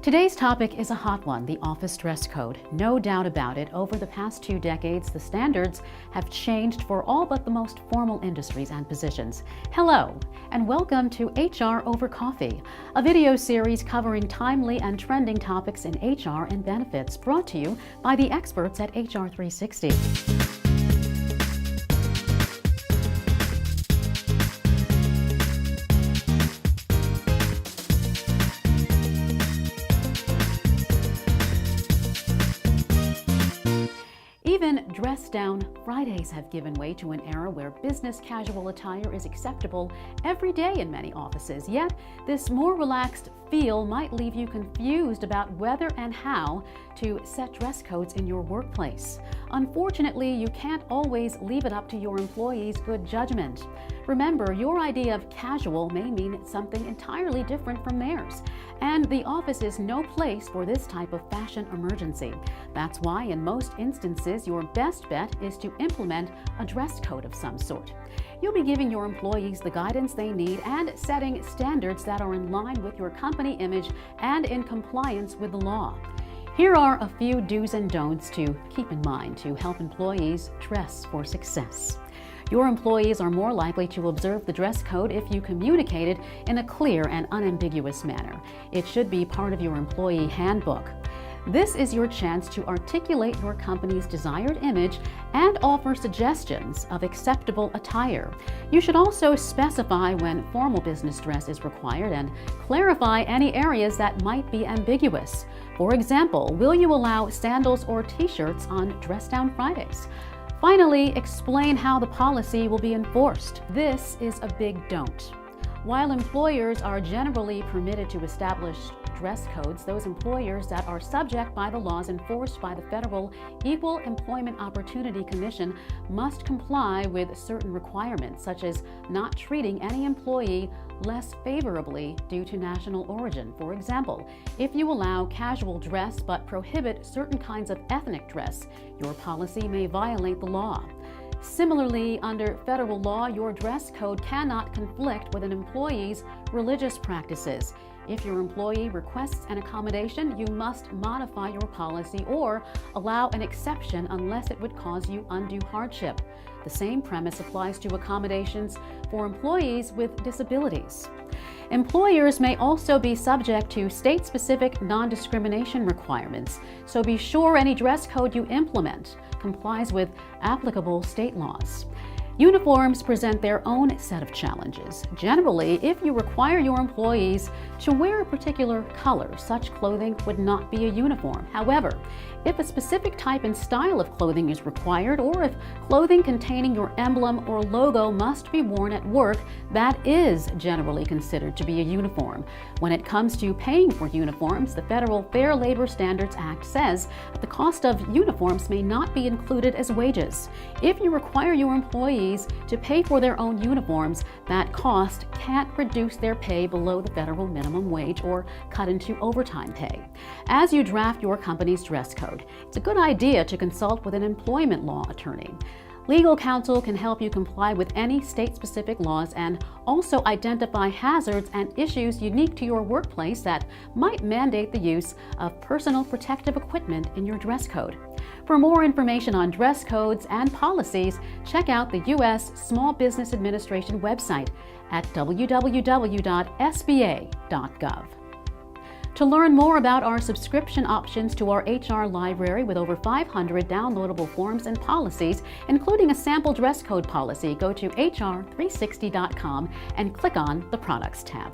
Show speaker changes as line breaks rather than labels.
Today's topic is a hot one, the office dress code. No doubt about it, over the past 2 decades, the standards have changed for all but the most formal industries and positions. Hello, and welcome to HR Over Coffee, a video series covering timely and trending topics in HR and benefits, brought to you by the experts at HR 360. Even dress-down Fridays have given way to an era where business casual attire is acceptable every day in many offices. Yet, this more relaxed feel might leave you confused about whether and how to set dress codes in your workplace. Unfortunately, you can't always leave it up to your employees' good judgment. Remember, your idea of casual may mean something entirely different from theirs, and the office is no place for this type of fashion emergency. That's why, in most instances, your best bet is to implement a dress code of some sort. You'll be giving your employees the guidance they need and setting standards that are in line with your company image and in compliance with the law. Here are a few do's and don'ts to keep in mind to help employees dress for success. Your employees are more likely to observe the dress code if you communicate it in a clear and unambiguous manner. It should be part of your employee handbook. This is your chance to articulate your company's desired image and offer suggestions of acceptable attire. You should also specify when formal business dress is required and clarify any areas that might be ambiguous. For example, will you allow sandals or t-shirts on dress-down Fridays? Finally, explain how the policy will be enforced. This is a big don't. While employers are generally permitted to establish dress codes, those employers that are subject by the laws enforced by the Federal Equal Employment Opportunity Commission must comply with certain requirements, such as not treating any employee less favorably due to national origin. For example, if you allow casual dress but prohibit certain kinds of ethnic dress, your policy may violate the law. Similarly, under federal law, your dress code cannot conflict with an employee's religious practices. If your employee requests an accommodation, you must modify your policy or allow an exception unless it would cause you undue hardship. The same premise applies to accommodations for employees with disabilities. Employers may also be subject to state-specific non-discrimination requirements, so be sure any dress code you implement complies with applicable state laws. Uniforms present their own set of challenges. Generally, if you require your employees to wear a particular color, such clothing would not be a uniform. However, if a specific type and style of clothing is required, or if clothing containing your emblem or logo must be worn at work, that is generally considered to be a uniform. When it comes to paying for uniforms, the Federal Fair Labor Standards Act says that the cost of uniforms may not be included as wages. If you require your employees to pay for their own uniforms, that cost can't reduce their pay below the federal minimum wage or cut into overtime pay. As you draft your company's dress code, it's a good idea to consult with an employment law attorney. Legal counsel can help you comply with any state-specific laws and also identify hazards and issues unique to your workplace that might mandate the use of personal protective equipment in your dress code. For more information on dress codes and policies, check out the U.S. Small Business Administration website at www.sba.gov. To learn more about our subscription options to our HR library with over 500 downloadable forms and policies, including a sample dress code policy, go to hr360.com and click on the Products tab.